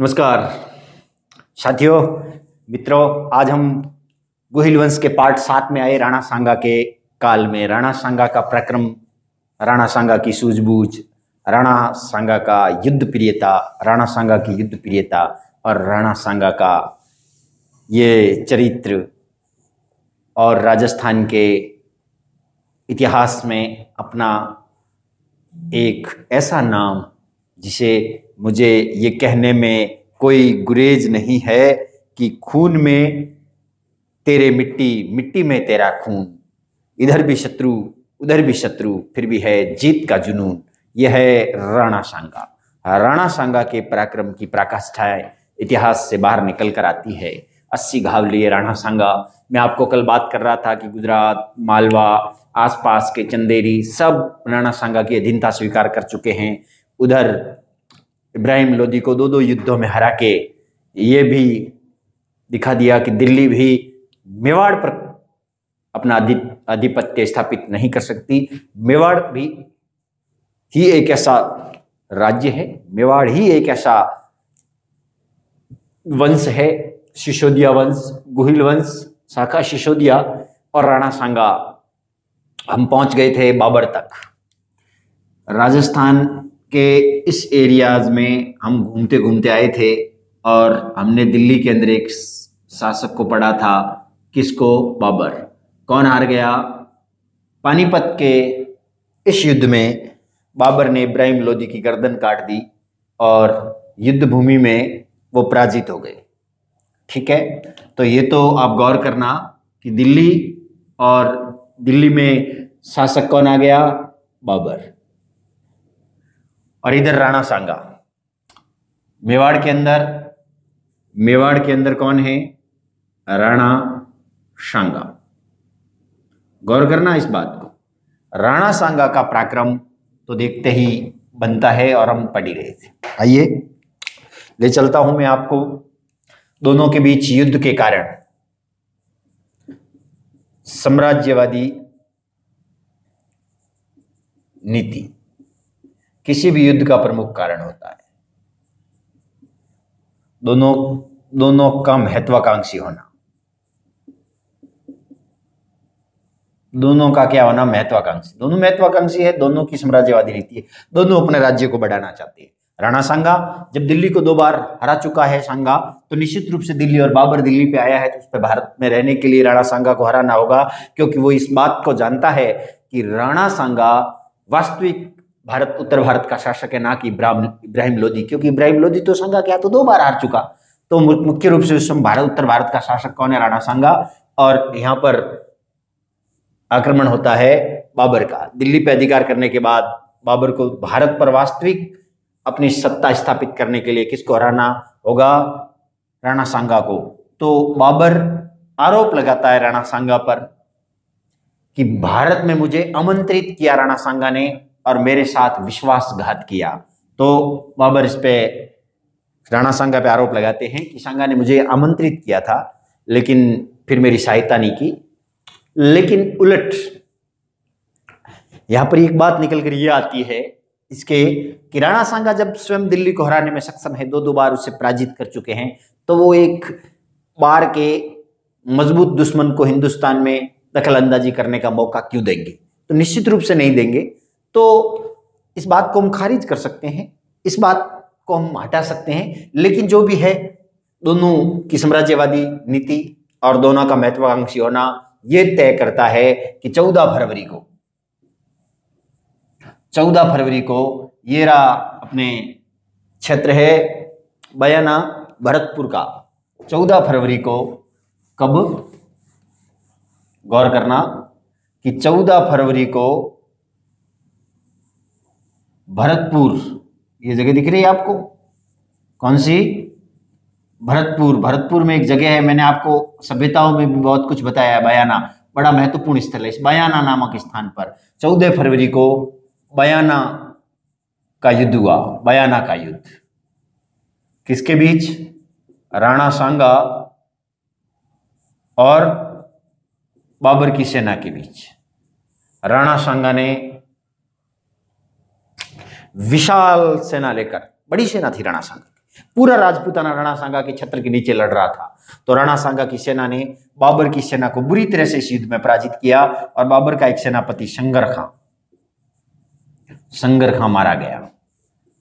नमस्कार साथियों, मित्रों। आज हम गुहिल वंश के पार्ट 7 में आए। राणा सांगा के काल में राणा सांगा का पराक्रम, राणा सांगा की सूझबूझ, राणा सांगा का युद्ध प्रियता, राणा सांगा की युद्ध प्रियता और राणा सांगा का ये चरित्र और राजस्थान के इतिहास में अपना एक ऐसा नाम जिसे मुझे ये कहने में कोई गुरेज नहीं है कि खून में तेरे मिट्टी, मिट्टी में तेरा खून, इधर भी शत्रु उधर भी शत्रु, फिर भी है जीत का जुनून। यह है राणा सांगा। राणा सांगा के पराक्रम की पराकाष्ठाएं इतिहास से बाहर निकल कर आती है। 80 घाव लिए राणा सांगा। मैं आपको कल बात कर रहा था कि गुजरात, मालवा, आसपास के चंदेरी सब राणा सांगा की अधीनता स्वीकार कर चुके हैं। उधर इब्राहिम लोदी को 2-2 युद्धों में हरा के ये भी दिखा दिया कि दिल्ली भी मेवाड़ पर अपना आधिपत्य स्थापित नहीं कर सकती। मेवाड़ भी ही एक ऐसा राज्य है, मेवाड़ ही एक ऐसा वंश है, सिसोदिया वंश, गुहिल वंश, शाखा सिसोदिया और राणा सांगा। हम पहुंच गए थे बाबर तक। राजस्थान के इस एरियाज में हम घूमते घूमते आए थे और हमने दिल्ली के अंदर एक शासक को पढ़ा था। किसको? बाबर। कौन हार गया? पानीपत के इस युद्ध में बाबर ने इब्राहिम लोदी की गर्दन काट दी और युद्ध भूमि में वो पराजित हो गए। ठीक है, तो ये तो आप गौर करना कि दिल्ली में शासक कौन आ गया? बाबर। और इधर राणा सांगा। मेवाड़ के अंदर कौन है? राणा सांगा। गौर करना इस बात को। राणा सांगा का पराक्रम तो देखते ही बनता है और हम पढ़ ही रहे थे। आइए ले चलता हूं मैं आपको दोनों के बीच युद्ध के कारण। साम्राज्यवादी नीति किसी भी युद्ध का प्रमुख कारण होता है। दोनों का महत्वाकांक्षी होना। दोनों का क्या होना? महत्वाकांक्षी। दोनों महत्वाकांक्षी है, दोनों की साम्राज्यवादी नीति है, दोनों अपने राज्य को बढ़ाना चाहते हैं। राणा सांगा जब दिल्ली को 2 बार हरा चुका है सांगा, तो निश्चित रूप से दिल्ली, और बाबर दिल्ली पे आया है तो उस पर भारत में रहने के लिए राणा सांगा को हराना होगा, क्योंकि वो इस बात को जानता है कि राणा सांगा वास्तविक भारत, उत्तर भारत का शासक है, ना कि इब्राहिम लोदी। क्योंकि इब्राहिम लोदी तो सांगा क्या, तो 2 बार हार चुका। तो मुख्य रूप से उस समय उत्तर भारत का शासक कौन है? राणा सांगा। और यहाँ पर आक्रमण होता है बाबर का। दिल्ली पे अधिकार करने के बाद बाबर को भारत पर वास्तविक अपनी सत्ता स्थापित करने के लिए किसको हराना होगा? राणा सांगा को। तो बाबर आरोप लगाता है राणा सांगा पर कि भारत में मुझे आमंत्रित किया राणा सांगा ने और मेरे साथ विश्वासघात किया। तो बाबर इस पे राणा सांगा पे आरोप लगाते हैं कि सांगा ने मुझे आमंत्रित किया था लेकिन फिर मेरी सहायता नहीं की। लेकिन उलट यहां पर एक बात निकल कर यह आती है इसके कि राणा सांगा जब स्वयं दिल्ली को हराने में सक्षम है, 2 बार उसे पराजित कर चुके हैं, तो वो एक बार के मजबूत दुश्मन को हिंदुस्तान में दखल अंदाजी करने का मौका क्यों देंगे? तो निश्चित रूप से नहीं देंगे। तो इस बात को हम खारिज कर सकते हैं, इस बात को हम हटा सकते हैं। लेकिन जो भी है, दोनों की साम्राज्यवादी नीति और दोनों का महत्वाकांक्षी होना यह तय करता है कि 14 फरवरी को ये रहा अपने क्षेत्र है बयाना भरतपुर का। 14 फरवरी को कब? गौर करना कि 14 फरवरी को भरतपुर, ये जगह दिख रही है आपको? कौन सी? भरतपुर। भरतपुर में एक जगह है, मैंने आपको सभ्यताओं में भी बहुत कुछ बताया है। बयाना बड़ा महत्वपूर्ण स्थल है। इस बयाना नामक स्थान पर 14 फरवरी को बयाना का युद्ध हुआ। बयाना का युद्ध किसके बीच? राणा सांगा और बाबर की सेना के बीच। राणा सांगा ने विशाल सेना लेकर, बड़ी सेना थी राणा सांगा की, पूरा राजपूताना राणा सांगा के छत्र के नीचे लड़ रहा था। तो राणा सांगा की सेना ने बाबर की सेना को बुरी तरह से इस युद्ध में पराजित किया और बाबर का एक सेनापति संगर खां मारा गया।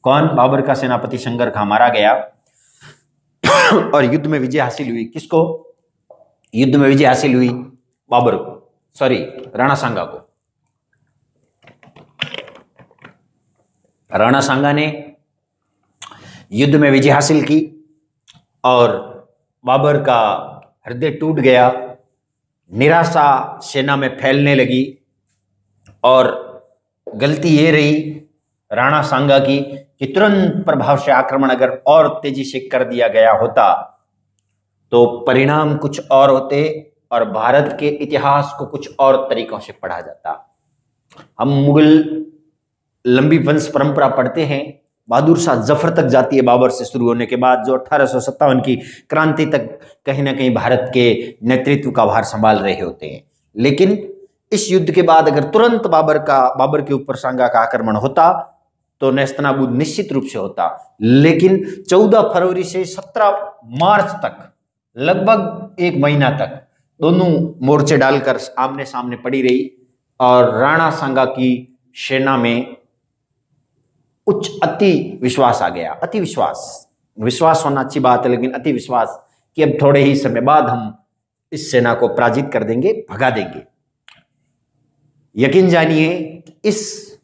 कौन? बाबर का सेनापति संगर खां मारा गया और युद्ध में विजय हासिल हुई। किसको युद्ध में विजय हासिल हुई? बाबर को, सॉरी राणा सांगा को। राणा सांगा ने युद्ध में विजय हासिल की और बाबर का हृदय टूट गया। निराशा सेना में फैलने लगी और गलती ये रही राणा सांगा की कि तुरंत प्रभाव से आक्रमण अगर और तेजी से कर दिया गया होता तो परिणाम कुछ और होते और भारत के इतिहास को कुछ और तरीकों से पढ़ा जाता। हम मुगल लंबी वंश परंपरा पढ़ते हैं, बहादुर शाह जफर तक जाती है बाबर से शुरू होने के बाद, जो 1857 की क्रांति तक कहीं ना कहीं भारत के नेतृत्व का भार संभाल रहे होते हैं। लेकिन इस युद्ध के बाद अगर तुरंत बाबर के ऊपर सांगा का आक्रमण होता तो नेस्तनाबूद निश्चित रूप से होता। लेकिन 14 फरवरी से 17 मार्च तक लगभग एक महीना तक दोनों मोर्चे डालकर आमने सामने पड़ी रही और राणा सांगा की सेना में अति विश्वास आ गया। अति विश्वास होना अच्छी बात है, लेकिन अति विश्वास कि अब थोड़े ही समय बाद हम इस सेना को पराजित कर देंगे, भगा देंगे। यकीन जानिए इस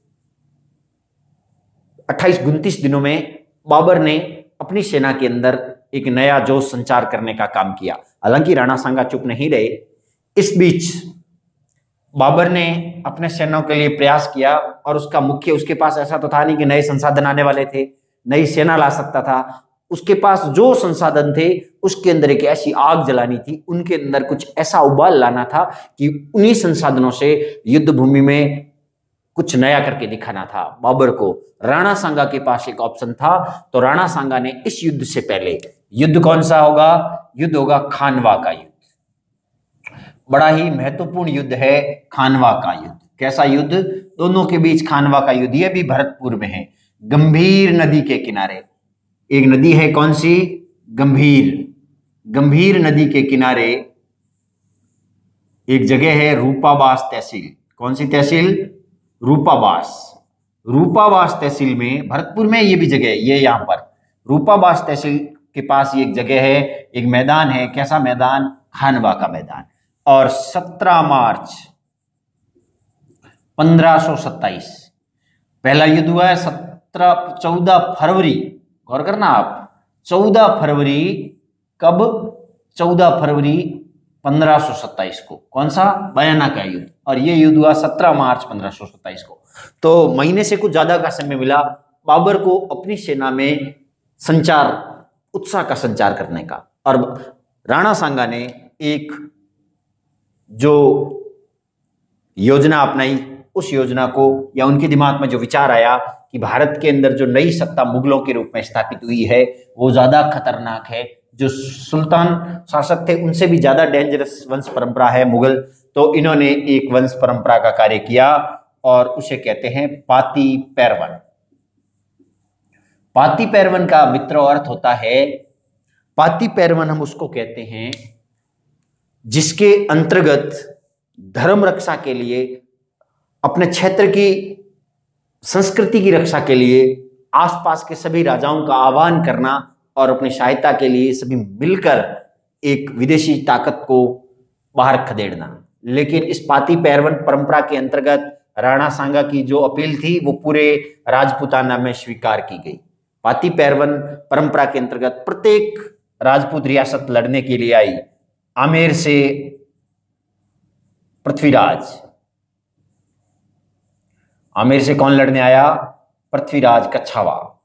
28-29 दिनों में बाबर ने अपनी सेना के अंदर एक नया जोश संचार करने का काम किया। हालांकि राणा सांगा चुप नहीं रहे। इस बीच बाबर ने अपने सेना के लिए प्रयास किया और उसके पास ऐसा तो था नहीं कि नए संसाधन आने वाले थे, नई सेना ला सकता था। उसके पास जो संसाधन थे उसके अंदर एक ऐसी आग जलानी थी, उनके अंदर कुछ ऐसा उबाल लाना था कि उन्हीं संसाधनों से युद्ध भूमि में कुछ नया करके दिखाना था बाबर को। राणा सांगा के पास एक ऑप्शन था, तो राणा सांगा ने इस युद्ध से पहले, युद्ध कौन सा होगा? युद्ध होगा खानवा का युद्ध। बड़ा ही महत्वपूर्ण युद्ध है खानवा का युद्ध। कैसा युद्ध? दोनों के बीच खानवा का युद्ध। यह भी भरतपुर में है, गंभीर नदी के किनारे। एक नदी है कौन सी? गंभीर नदी के किनारे एक जगह है रूपाबास तहसील। कौन सी तहसील? रूपाबास तहसील में, भरतपुर में ये भी जगह है, ये यहां पर रूपाबास तहसील के पास ये एक जगह है, एक मैदान है। कैसा मैदान? खानवा का मैदान। और 17 मार्च 1527 पहला युद्ध हुआ है। 14 फरवरी, गौर करना आप, 14 फरवरी, कब? 14 फरवरी 1527 को। कौन सा? बयाना का युद्ध। और ये युद्ध हुआ 17 मार्च 1527 को। तो महीने से कुछ ज्यादा का समय मिला बाबर को अपनी सेना में उत्साह का संचार करने का। और राणा सांगा ने एक जो योजना अपनाई, उस योजना को, या उनके दिमाग में जो विचार आया कि भारत के अंदर जो नई सत्ता मुगलों के रूप में स्थापित हुई है वो ज्यादा खतरनाक है। जो सुल्तान शासक थे उनसे भी ज्यादा डेंजरस वंश परंपरा है मुगल। तो इन्होंने एक वंश परंपरा का कार्य किया और उसे कहते हैं पाती पैरवन। पाती पैरवन का मित्रों अर्थ होता है, पाती पैरवन हम उसको कहते हैं जिसके अंतर्गत धर्म रक्षा के लिए, अपने क्षेत्र की संस्कृति की रक्षा के लिए आसपास के सभी राजाओं का आह्वान करना और अपनी सहायता के लिए सभी मिलकर एक विदेशी ताकत को बाहर खदेड़ना। लेकिन इस पाती पैरवन परंपरा के अंतर्गत राणा सांगा की जो अपील थी वो पूरे राजपूताना में स्वीकार की गई। पाती पैरवन परंपरा के अंतर्गत प्रत्येक राजपूत रियासत लड़ने के लिए आई। आमेर से पृथ्वीराज, आमेर से कौन लड़ने आया? पृथ्वीराज कच्छावा।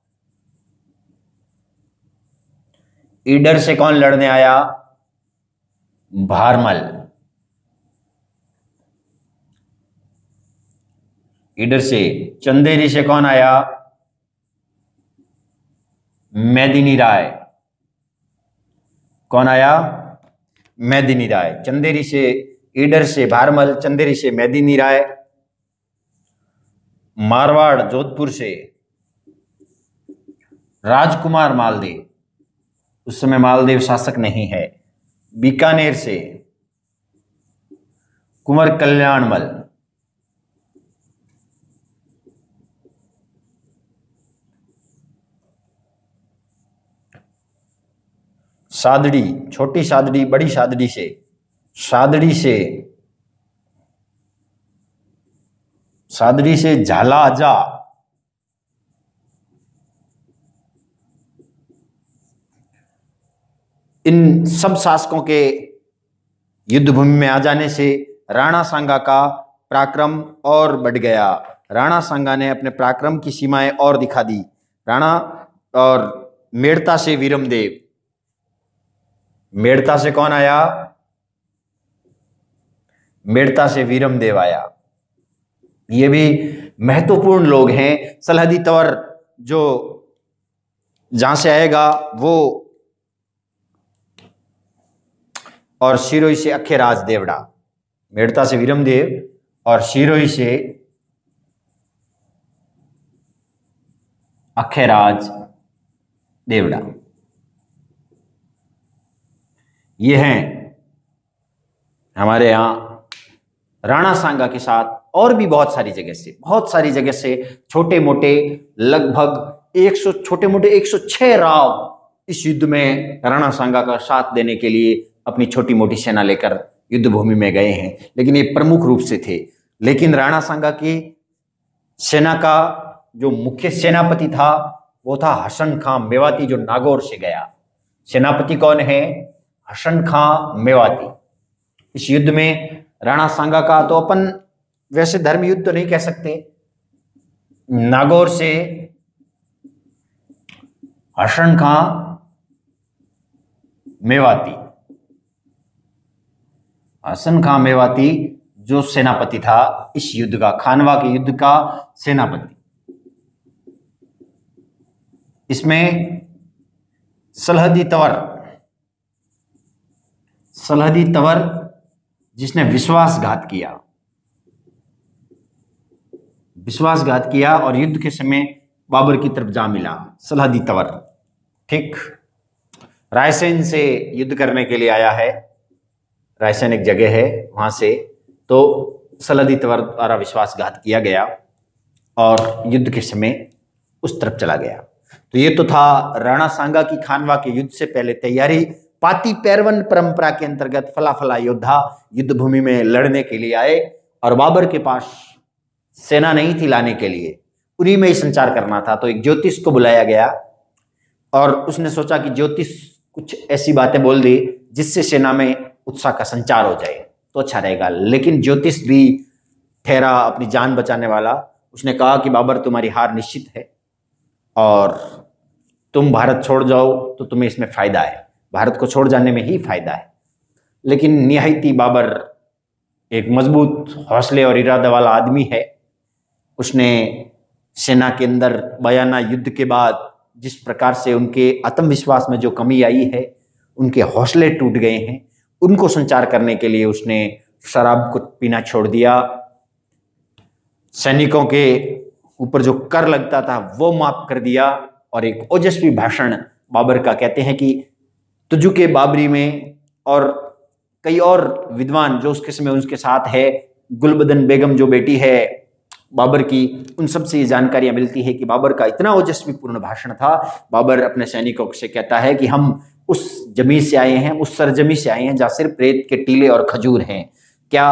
ईडर से कौन लड़ने आया? भारमल। ईडर से। चंदेरी से कौन आया? मेदिनी राय। कौन आया? मेदिनी राय। चंदेरी से, ईडर से भारमल, चंदेरी से मेदिनी राय। मारवाड़ जोधपुर से राजकुमार मालदेव। उस समय मालदेव शासक नहीं है। बीकानेर से कुंवर कल्याणमल। सादड़ी, छोटी सादड़ी बड़ी सादड़ी से, सादड़ी से झालाजा। इन सब शासकों के युद्ध भूमि में आ जाने से राणा सांगा का पराक्रम और बढ़ गया। राणा सांगा ने अपने पराक्रम की सीमाएं और दिखा दी। राणा और मेड़ता से वीरमदेव। मेड़ता से कौन आया? मेड़ता से वीरमदेव आया। ये भी महत्वपूर्ण लोग हैं। सलहदी तंवर जो जहां से आएगा वो, और शिरोई से अखेराज देवड़ा। मेड़ता से वीरमदेव और शिरोई से अखेराज देवड़ा, ये हैं हमारे यहां राणा सांगा के साथ। और भी बहुत सारी जगह से छोटे मोटे लगभग 100 छोटे मोटे 106 राव इस युद्ध में राणा सांगा का साथ देने के लिए अपनी छोटी मोटी सेना लेकर युद्ध भूमि में गए हैं, लेकिन ये प्रमुख रूप से थे। लेकिन राणा सांगा की सेना का जो मुख्य सेनापति था वो था हसन खां मेवाती, जो नागौर से गया। सेनापति कौन है? हसन खां मेवाती। इस युद्ध में राणा सांगा का तो अपन वैसे धर्म युद्ध तो नहीं कह सकते। नागौर से हसन खां मेवाती, हसन खां मेवाती जो सेनापति था इस युद्ध का, खानवा के युद्ध का सेनापति। इसमें सलहदी तंवर जिसने विश्वासघात किया और युद्ध के समय बाबर की तरफ जा मिला। सलहदी तंवर, ठीक, रायसेन से युद्ध करने के लिए आया है। रायसेन एक जगह है, वहां से तो सलहदी तंवर द्वारा विश्वासघात किया गया और युद्ध के समय उस तरफ चला गया। तो ये तो था राणा सांगा की खानवा के युद्ध से पहले तैयारी। पाती पैरवन परंपरा के अंतर्गत फला योद्धा युद्ध भूमि में लड़ने के लिए आए और बाबर के पास सेना नहीं थी लाने के लिए, उन्हीं में ही संचार करना था। तो एक ज्योतिष को बुलाया गया और उसने सोचा कि ज्योतिष कुछ ऐसी बातें बोल दी जिससे सेना में उत्साह का संचार हो जाए तो अच्छा रहेगा। लेकिन ज्योतिष भी ठहरा अपनी जान बचाने वाला। उसने कहा कि बाबर तुम्हारी हार निश्चित है और तुम भारत छोड़ जाओ तो तुम्हें इसमें फायदा है, भारत को छोड़ जाने में ही फायदा है। लेकिन निहायती बाबर एक मजबूत हौसले और इरादा वाला आदमी है। उसने सेना के अंदर बयाना युद्ध के बाद जिस प्रकार से उनके आत्मविश्वास में जो कमी आई है, उनके हौसले टूट गए हैं, उनको संचार करने के लिए उसने शराब को पीना छोड़ दिया। सैनिकों के ऊपर जो कर लगता था वो माफ कर दिया और एक ओजस्वी भाषण बाबर का, कहते हैं कि तुजुके बाबरी में और कई और विद्वान जो उसके समय उनके साथ है, गुलबदन बेगम जो बेटी है बाबर की, उन सब से ये जानकारियां मिलती है कि बाबर का इतना ओजस्वी पूर्ण भाषण था। बाबर अपने सैनिकों से कहता है कि हम उस जमीन से आए हैं, उस सरजमी से आए हैं जहाँ सिर्फ रेत के टीले और खजूर हैं। क्या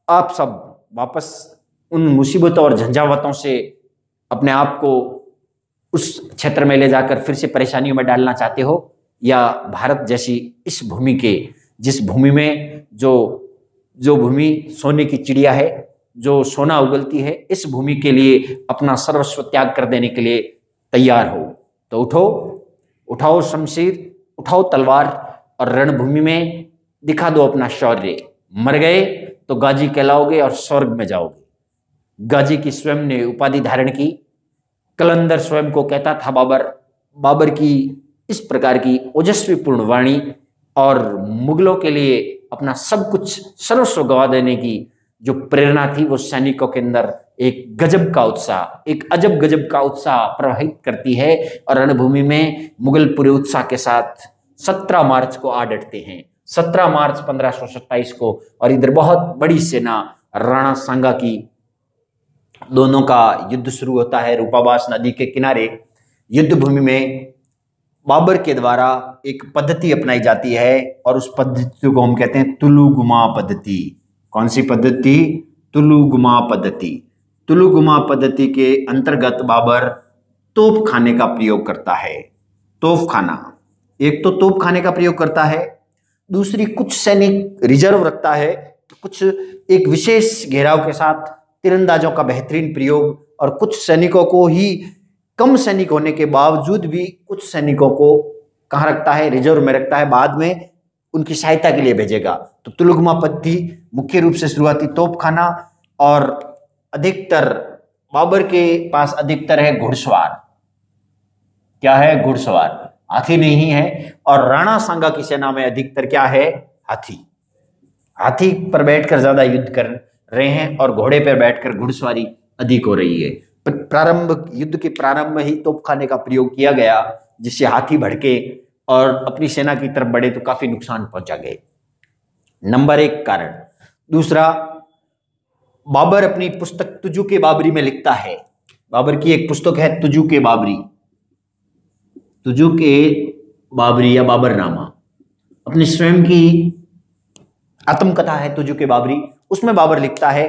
आप सब वापस उन मुसीबतों और झंझावतों से अपने आप को उस क्षेत्र में ले जाकर फिर से परेशानियों में डालना चाहते हो, या भारत जैसी इस भूमि के, जिस भूमि में जो भूमि सोने की चिड़िया है, जो सोना उगलती है, इस भूमि के लिए अपना सर्वस्व त्याग कर देने के लिए तैयार हो तो उठाओ शमशीर, उठाओ तलवार और रणभूमि में दिखा दो अपना शौर्य। मर गए तो गाजी कहलाओगे और स्वर्ग में जाओगे। गाजी की स्वयं ने उपाधि धारण की। कलंदर स्वयं को कहता था बाबर की इस प्रकार की ओजस्वीपूर्ण वाणी और मुगलों के लिए अपना सब कुछ सर्वस्व गवा देने की जो प्रेरणा थी, वो सैनिकों के अंदर एक गजब का उत्साह, एक अजब गजब का उत्साह प्रवाहित करती है और रणभूमि में मुगल पूरे उत्साह के साथ 17 मार्च को आ डटते हैं, 17 मार्च 1527 को। और इधर बहुत बड़ी सेना राणा सांगा की, दोनों का युद्ध शुरू होता है रूपाबास नदी के किनारे। युद्ध भूमि में बाबर के द्वारा एक पद्धति अपनाई जाती है और उस पद्धति को हम कहते हैं तुलुगुमा पद्धति। कौन सी पद्धति? तुलुगुमा पद्धति। तुलुगुमा पद्धति के अंतर्गत बाबर तोप खाने का प्रयोग करता है। तोप खाना, एक तो तोप खाने का प्रयोग करता है, दूसरी कुछ सैनिक रिजर्व रखता है, कुछ एक विशेष घेराव के साथ तीरंदाजों का बेहतरीन प्रयोग, और कुछ सैनिकों को ही, कम सैनिक होने के बावजूद भी कुछ सैनिकों को कहाँ रखता है? रिजर्व में रखता है, बाद में उनकी सहायता के लिए भेजेगा। तो तुलुगुमा पद्धति मुख्य रूप से शुरुआती तोपखाना, और अधिकतर बाबर के पास अधिकतर है घुड़सवार। क्या है? घुड़सवार, हाथी नहीं है। और राणा सांगा की सेना में अधिकतर क्या है? हाथी। हाथी पर बैठकर ज्यादा युद्ध कर रहे हैं और घोड़े पर बैठकर घुड़सवारी अधिक हो रही है। युद्ध के प्रारंभ में ही तोपखाने का प्रयोग किया गया, जिससे हाथी भड़के और अपनी सेना की तरफ बढ़े तो काफी नुकसान पहुंचा गए। नंबर 1 कारण। दूसरा, बाबर अपनी पुस्तक तुजुक बाबरी में लिखता है, बाबर की एक पुस्तक है तुजुक बाबरी, तुजुक बाबरी या बाबरनामा, अपनी स्वयं की आत्मकथा है तुजुक बाबरी। उसमें बाबर लिखता है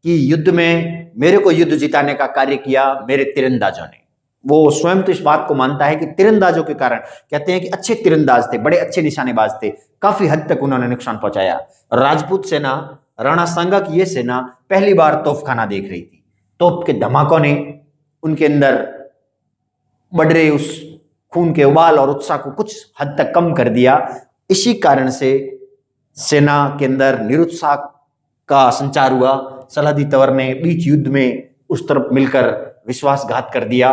कि युद्ध में मेरे को युद्ध जिताने का कार्य किया मेरे तीरंदाजों ने। वो स्वयं तो इस बात को मानता है कि तीरंदाजों के कारण, कहते हैं कि अच्छे तीरंदाज थे, बड़े अच्छे निशानेबाज थे, काफी हद तक उन्होंने नुकसान पहुंचाया। राजपूत सेना, राणा सांगा की यह सेना पहली बार तोपखाना देख रही थी। तोप के धमाकों ने उनके अंदर बढ़ रहे उस खून के उबाल और उत्साह को कुछ हद तक कम कर दिया। इसी कारण से सेना के अंदर निरुत्साह का संचार हुआ। सलादी तंवर ने बीच युद्ध में उस तरफ मिलकर विश्वासघात कर दिया,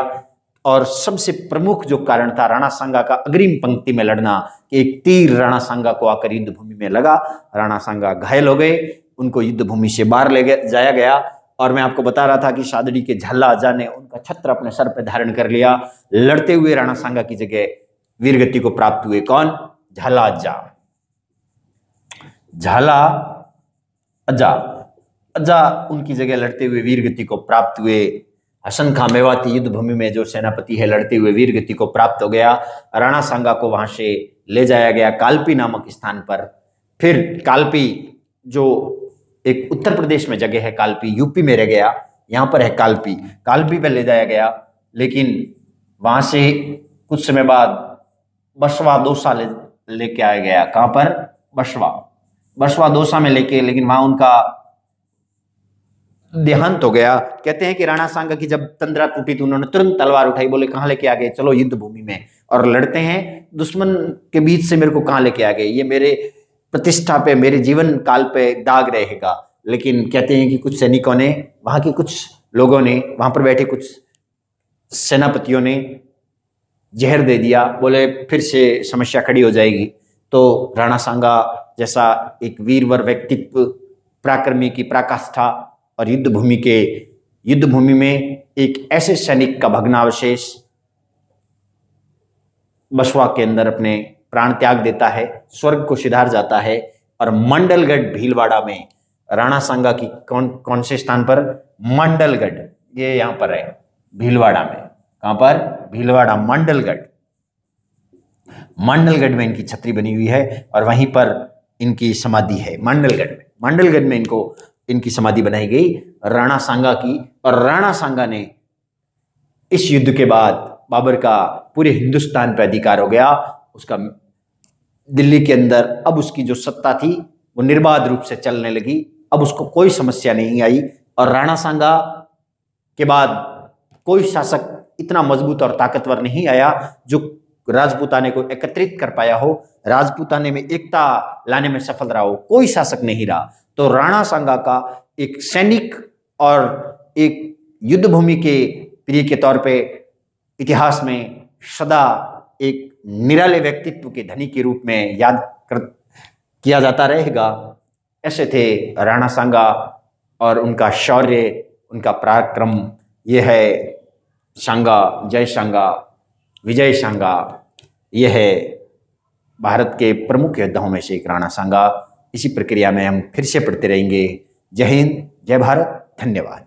और सबसे प्रमुख जो कारण था राणा सांगा का अग्रिम पंक्ति में लड़ना, कि एक तीर राणा सांगा को आकर युद्ध भूमि में लगा, राणा सांगा घायल हो गए, उनको युद्ध भूमि से बाहर ले जाया गया। और मैं आपको बता रहा था कि शादड़ी के झाला आजा ने उनका छत्र अपने सर पर धारण कर लिया। लड़ते हुए राणा सांगा की जगह वीरगति को प्राप्त हुए कौन? झाला आजा। झाला अजा उनकी जगह लड़ते हुए वीरगति को प्राप्त हुए। हसन खां मेवाती युद्ध भूमि में जो सेनापति है, लड़ते हुए वीरगति को प्राप्त हो गया। राणा सांगा को वहां से ले जाया गया कालपी नामक स्थान पर। फिर कालपी, जो एक उत्तर प्रदेश में जगह है, कालपी यूपी में रह गया, यहां पर है कालपी, कालपी पर ले जाया गया। लेकिन वहां से कुछ समय बाद बसवा दौसा लेके आया गया। कहां पर? बसवा दौसा में लेके, लेकिन वहां उनका देहांत हो गया। कहते हैं कि राणा सांगा की जब तंद्रा टूटी तो उन्होंने तुरंत तलवार उठाई, बोले कहां लेके आ गए? चलो युद्ध भूमि में और लड़ते हैं, दुश्मन के बीच से मेरे को कहां लेके आ गए? ये मेरे प्रतिष्ठा पे, मेरे जीवन काल पे दाग रहेगा। लेकिन कहते हैं कि कुछ सैनिकों ने, वहां के कुछ लोगों ने, वहां पर बैठे कुछ सेनापतियों ने जहर दे दिया, बोले फिर से समस्या खड़ी हो जाएगी। तो राणा सांगा जैसा एक वीरवर व्यक्तित्व, पराक्रमी की पराकाष्ठा, और युद्ध भूमि में एक ऐसे सैनिक का भग्नावशेष बसवा के अंदर अपने प्राण त्याग देता है, स्वर्ग को सिधार जाता है। और मंडलगढ़ भीलवाड़ा में राणा सांगा की कौन से स्थान पर? मंडलगढ़, ये यहां पर है भीलवाड़ा में। कहां पर? भीलवाड़ा, मंडलगढ़ में इनकी छतरी बनी हुई है और वहीं पर इनकी समाधि है। मंडलगढ़ में इनकी समाधि बनाई गई राणा सांगा की। और राणा सांगा ने इस युद्ध के बाद बाबर का पूरे हिंदुस्तान पर अधिकार हो गया। उसका दिल्ली के अंदर अब उसकी जो सत्ता थी वो निर्बाध रूप से चलने लगी। अब उसको कोई समस्या नहीं आई। और राणा सांगा के बाद कोई शासक इतना मजबूत और ताकतवर नहीं आया जो राजपूताने को एकत्रित कर पाया हो, राजपूताने में एकता लाने में सफल रहा हो। कोई शासक नहीं रहा। तो राणा सांगा का एक सैनिक और एक युद्ध भूमि के प्रिय के तौर पे इतिहास में सदा एक निराले व्यक्तित्व के धनी के रूप में किया जाता रहेगा। ऐसे थे राणा सांगा और उनका शौर्य, उनका पराक्रम। यह है सांगा, जय सांगा, विजय सांगा। यह है भारत के प्रमुख योद्धाओं में से एक राणा सांगा। इसी प्रक्रिया में हम फिर से पढ़ते रहेंगे। जय हिंद, जय भारत, धन्यवाद।